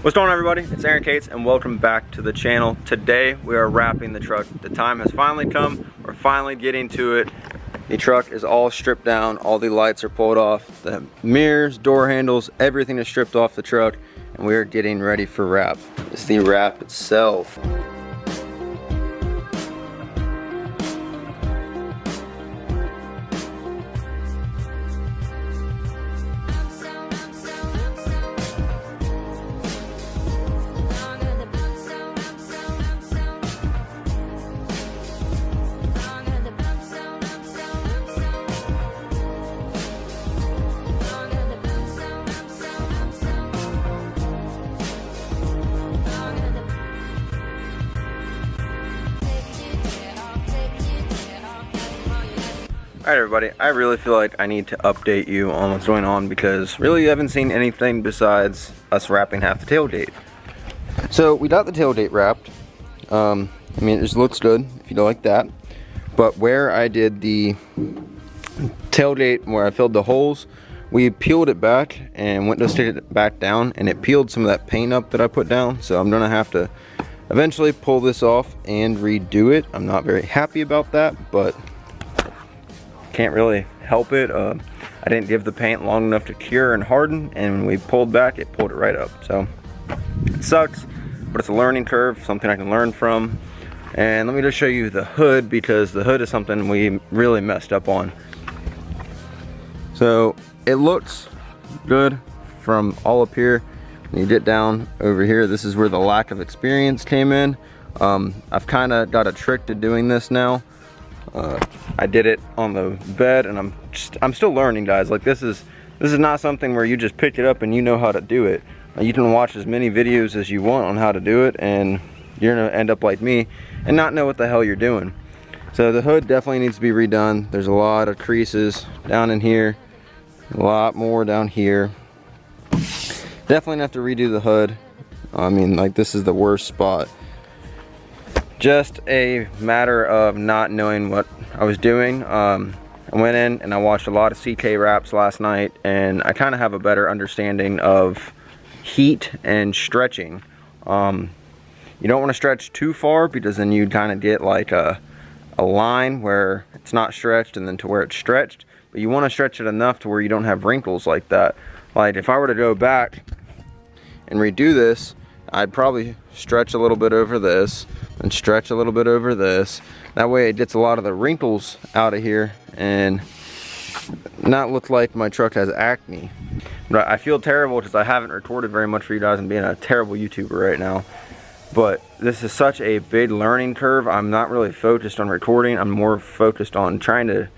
What's going on, everybody? It's Anki and welcome back to the channel. Today we are wrapping the truck. The time has finally come. We're finally getting to it. The truck is all stripped down. All the lights are pulled off. The mirrors, door handles, everything is stripped off the truck, and we are getting ready for wrap. It's the wrap itself. Alright everybody, I really feel like I need to update you on what's going on because really you haven't seen anything besides us wrapping half the tailgate. So we got the tailgate wrapped. I mean, it just looks good if you don't like that. But where I did the tailgate, where I filled the holes, we peeled it back and went to stick it back down, and it peeled some of that paint up that I put down. So I'm gonna have to eventually pull this off and redo it. I'm not very happy about that, but can't really help it. I didn't give the paint long enough to cure and harden, and when we pulled back, it pulled it right up. So it sucks, but it's a learning curve, something I can learn from. And let me just show you the hood, because the hood is something we really messed up on. So it looks good from all up here. When you get down over here, this is where the lack of experience came in. I've kind of got a trick to doing this now. I did it on the bed, and I'm still learning, guys. Like, this is not something where you just pick it up and you know how to do it. You can watch as many videos as you want on how to do it, and you're gonna end up like me and not know what the hell you're doing. So the hood definitely needs to be redone. There's a lot of creases down in here, a lot more down here. Definitely gonna have to redo the hood. I mean, like, this is the worst spot. Just a matter of not knowing what I was doing. I went in and I watched a lot of CK wraps last night, and I kind of have a better understanding of heat and stretching. You don't want to stretch too far, because then you kind of get like a line where it's not stretched and then to where it's stretched. But you want to stretch it enough to where you don't have wrinkles like that. Like, if I were to go back and redo this, I'd probably stretch a little bit over this and stretch a little bit over this. That way it gets a lot of the wrinkles out of here and not look like my truck has acne. But I feel terrible because I haven't recorded very much for you guys and being a terrible YouTuber right now. But this is such a big learning curve. I'm not really focused on recording. I'm more focused on trying to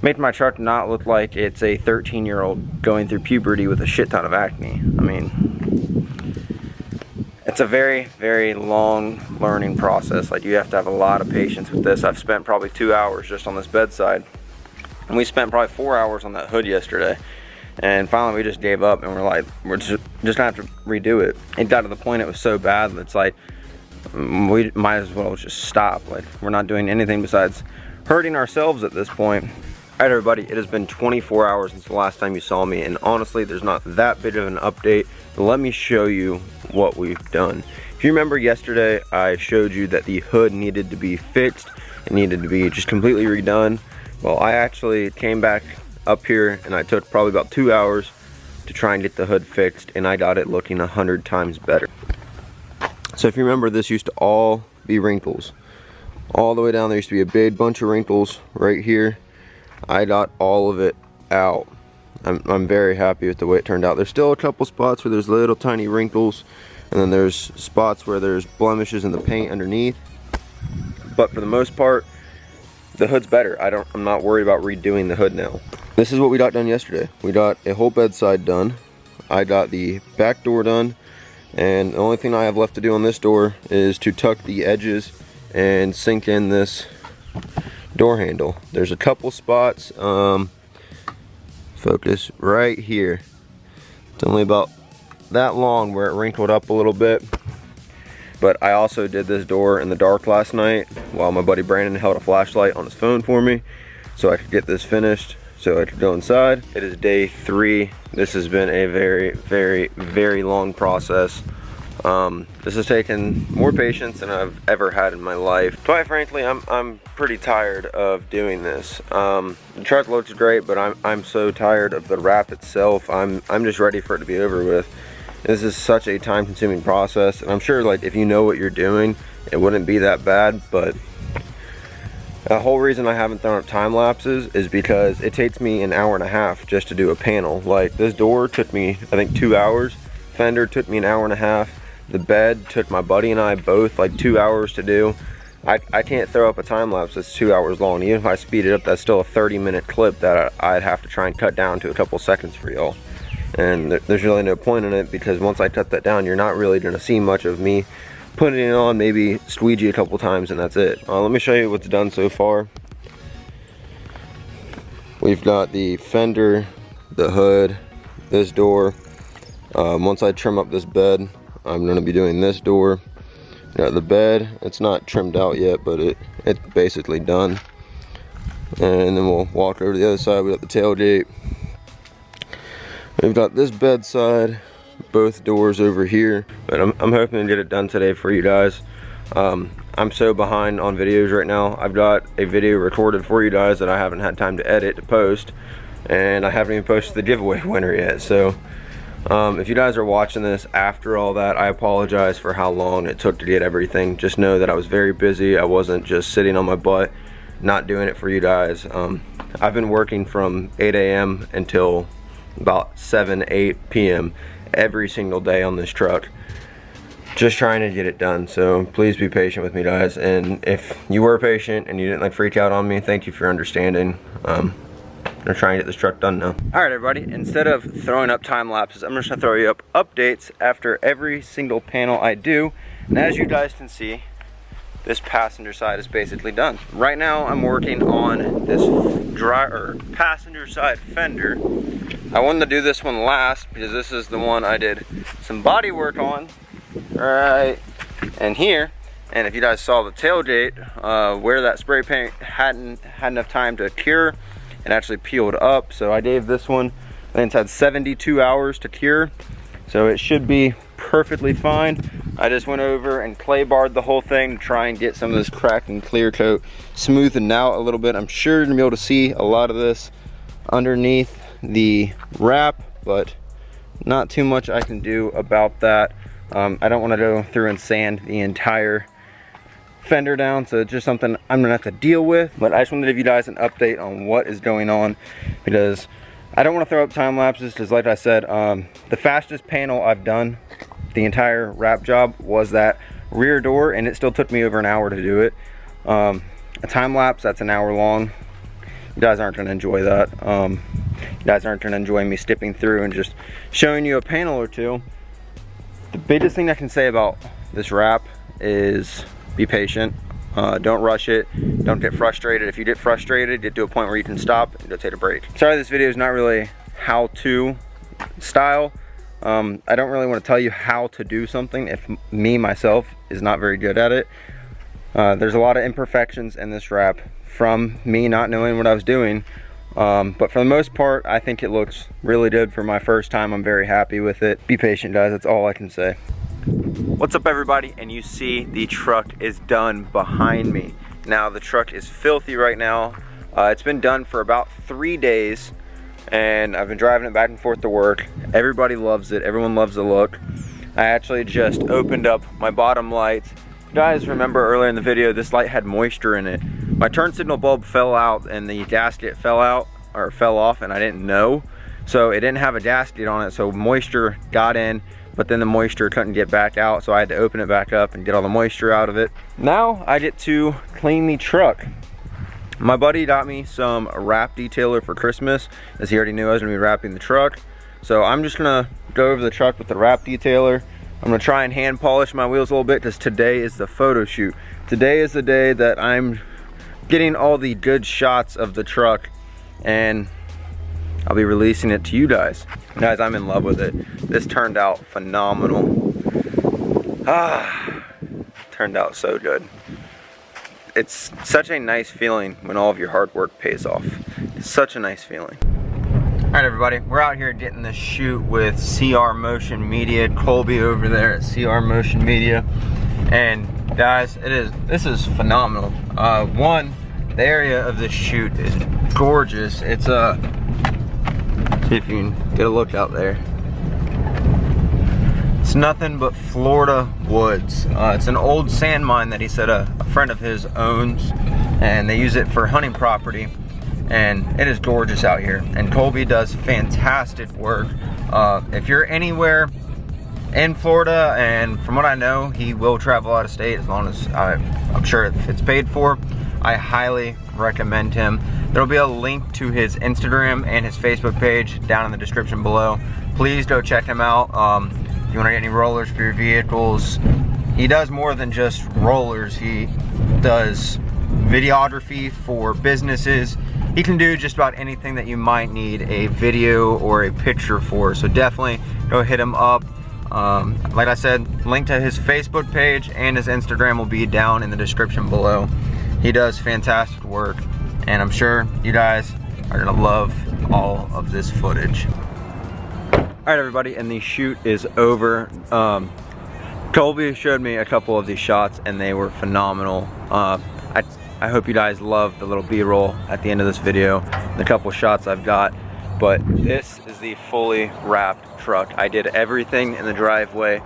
make my truck not look like it's a 13-year-old going through puberty with a shit ton of acne. I mean, it's a very, very long learning process. Like, you have to have a lot of patience with this. I've spent probably 2 hours just on this bedside, and we spent probably 4 hours on that hood yesterday. And finally we just gave up, and we're like, we're just gonna have to redo it. It got to the point it was so bad that it's like, we might as well just stop. Like, we're not doing anything besides hurting ourselves at this point. Alright everybody, it has been 24 hours since the last time you saw me, and honestly there's not that big of an update. But let me show you what we've done. If you remember yesterday, I showed you that the hood needed to be fixed. It needed to be just completely redone. Well, I actually came back up here and I took probably about 2 hours to try and get the hood fixed, and I got it looking 100 times better. So if you remember, this used to all be wrinkles. All the way down there used to be a big bunch of wrinkles right here. I got all of it out. I'm very happy with the way it turned out. There's still a couple spots where there's little tiny wrinkles, and then there's spots where there's blemishes in the paint underneath. But for the most part, the hood's better. I'm not worried about redoing the hood now. This is what we got done yesterday. We got a whole bedside done. I got the back door done, and the only thing I have left to do on this door is to tuck the edges and sink in this door handle. There's a couple spots, focus right here. It's only about that long where it wrinkled up a little bit. But I also did this door in the dark last night while my buddy Brandon held a flashlight on his phone for me so I could get this finished so I could go inside. It is day 3. This has been a very, very, very long process. This has taken more patience than I've ever had in my life. Quite frankly, I'm pretty tired of doing this. The truck looks great, but I'm so tired of the wrap itself. I'm just ready for it to be over with. This is such a time-consuming process, and I'm sure, like, if you know what you're doing, it wouldn't be that bad. But the whole reason I haven't thrown up time lapses is because it takes me an hour and a half just to do a panel. Like, this door took me, I think, 2 hours. Fender took me an hour and a half. The bed took my buddy and I both like 2 hours to do. I can't throw up a time lapse that's 2 hours long. Even if I speed it up, that's still a 30-minute clip that I'd have to try and cut down to a couple seconds for y'all. And there's really no point in it, because once I cut that down, you're not really gonna see much of me putting it on, maybe squeegee a couple times, and that's it. Let me show you what's done so far. We've got the fender, the hood, this door. Once I trim up this bed, I'm gonna be doing this door. Got the bed, it's not trimmed out yet, but it's basically done. And then we'll walk over to the other side. We got the tailgate. We've got this bedside, both doors over here. But I'm hoping to get it done today for you guys. I'm so behind on videos right now. I've got a video recorded for you guys that I haven't had time to edit to post, and I haven't even posted the giveaway winner yet. So if you guys are watching this after all that, I apologize for how long it took to get everything. Just know that I was very busy. I wasn't just sitting on my butt not doing it for you guys. I've been working from 8 a.m. until about 7-8 p.m. every single day on this truck, just trying to get it done. So please be patient with me, guys. And if you were patient and you didn't like freak out on me, thank you for your understanding. I'm gonna try and get this truck done now. All right, everybody, instead of throwing up time lapses, I'm just gonna throw you up updates after every single panel I do. And as you guys can see, this passenger side is basically done. Right now, I'm working on this passenger side fender. I wanted to do this one last because this is the one I did some body work on, right and here. And if you guys saw the tailgate, where that spray paint hadn't had enough time to cure, it actually peeled up. So I gave this one, I think it's had 72 hours to cure. So it should be perfectly fine. I just went over and clay barred the whole thing to try and get some of this cracked and clear coat smoothened out a little bit. I'm sure you're gonna be able to see a lot of this underneath the wrap, but not too much I can do about that. I don't want to go through and sand the entire fender down, so it's just something I'm gonna have to deal with. But I just wanted to give you guys an update on what is going on, because I don't want to throw up time lapses, because like I said, the fastest panel I've done the entire wrap job was that rear door, and it still took me over an hour to do it. A time lapse that's an hour long, you guys aren't going to enjoy that. You guys aren't going to enjoy me skipping through and just showing you a panel or two. The biggest thing I can say about this wrap is be patient. Don't rush it. Don't get frustrated. If you get frustrated, get to a point where you can stop and go take a break. Sorry, this video is not really how-to style. I don't really want to tell you how to do something if me, myself, is not very good at it. There's a lot of imperfections in this wrap from me not knowing what I was doing. But for the most part, I think it looks really good for my first time. I'm very happy with it. Be patient, guys. That's all I can say. What's up, everybody? And you see the truck is done behind me. Now the truck is filthy right now. It's been done for about 3 days, and I've been driving it back and forth to work. Everybody loves it. Everyone loves the look. I actually just opened up my bottom lights. You guys remember earlier in the video, this light had moisture in it. My turn signal bulb fell out and the gasket fell out, or fell off, and I didn't know. So it didn't have a gasket on it, so moisture got in, but then the moisture couldn't get back out, so I had to open it back up and get all the moisture out of it. Now I get to clean the truck. My buddy got me some wrap detailer for Christmas, as he already knew I was gonna be wrapping the truck. So I'm just gonna go over the truck with the wrap detailer. I'm gonna try and hand polish my wheels a little bit, because today is the photo shoot. Today is the day that I'm getting all the good shots of the truck, and I'll be releasing it to you guys. Guys, I'm in love with it. This turned out phenomenal. Turned out so good. It's such a nice feeling when all of your hard work pays off. It's such a nice feeling. Alright everybody, we're out here getting this shoot with CR Motion Media, Colby over there at CR Motion Media. And guys, this is phenomenal. One, the area of this shoot is gorgeous. It's see if you can get a look out there. It's nothing but Florida woods. It's an old sand mine that he said a friend of his owns, and they use it for hunting property. And it is gorgeous out here, and Colby does fantastic work. If you're anywhere in Florida, and from what I know, he will travel out of state as long as I'm sure if it's paid for. I highly recommend him. There'll be a link to his Instagram and his Facebook page down in the description below. Please go check him out. If you want to get any rollers for your vehicles, he does more than just rollers. He does videography for businesses. He can do just about anything that you might need a video or a picture for, so definitely go hit him up. Like I said, link to his Facebook page and his Instagram will be down in the description below. He does fantastic work, and I'm sure you guys are gonna love all of this footage. Alright everybody, and the shoot is over. Colby showed me a couple of these shots and they were phenomenal. I hope you guys love the little B-roll at the end of this video, the couple shots I've got. But this is the fully wrapped truck. I did everything in the driveway.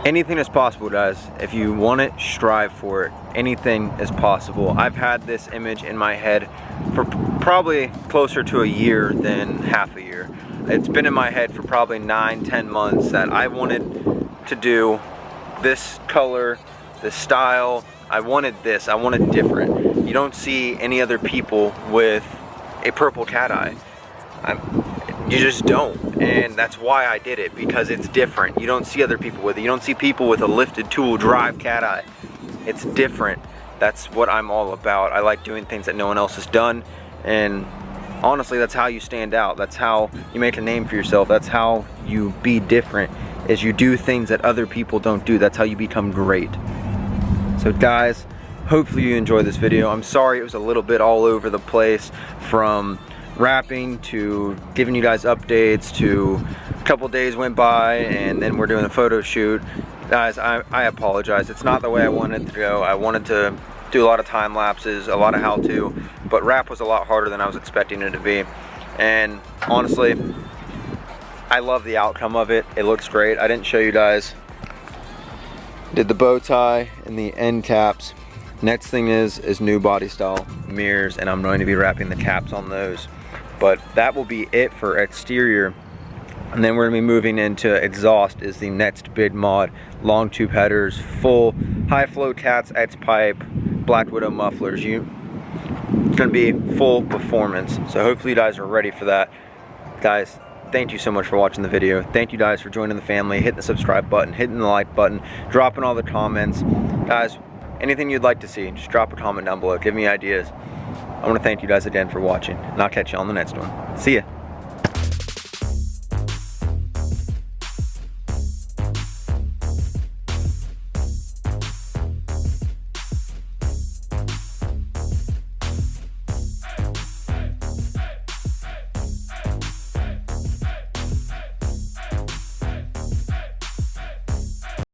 Anything is possible, guys. If you want it, strive for it. Anything is possible. I've had this image in my head for probably closer to a year than half a year. It's been in my head for probably 9-10 months that I wanted to do this color, this style. I wanted this, I wanted different. You don't see any other people with a purple cat eye. You just don't, and that's why I did it, because it's different. You don't see other people with it. You don't see people with a lifted tool drive cat eye. It's different. That's what I'm all about. I like doing things that no one else has done, and honestly, that's how you stand out. That's how you make a name for yourself. That's how you be different, is you do things that other people don't do. That's how you become great. So guys, hopefully you enjoyed this video. I'm sorry it was a little bit all over the place, from wrapping to giving you guys updates to a couple days went by and then we're doing a photo shoot. Guys, I apologize. It's not the way I wanted to go. I wanted to do a lot of time lapses, a lot of how to, but wrap was a lot harder than I was expecting it to be. And honestly, I love the outcome of it. It looks great. I didn't show you guys. Did the bow tie and the end caps. Next thing is new body style mirrors, and I'm going to be wrapping the caps on those. But that will be it for exterior. And then we're going to be moving into exhaust is the next big mod. Long tube headers, full high flow cats, X pipe, Black Widow mufflers. It's going to be full performance. So hopefully you guys are ready for that. Guys, thank you so much for watching the video. Thank you guys for joining the family, hitting the subscribe button, hitting the like button, dropping all the comments. Guys, anything you'd like to see, just drop a comment down below. Give me ideas. I want to thank you guys again for watching, and I'll catch you on the next one. See ya.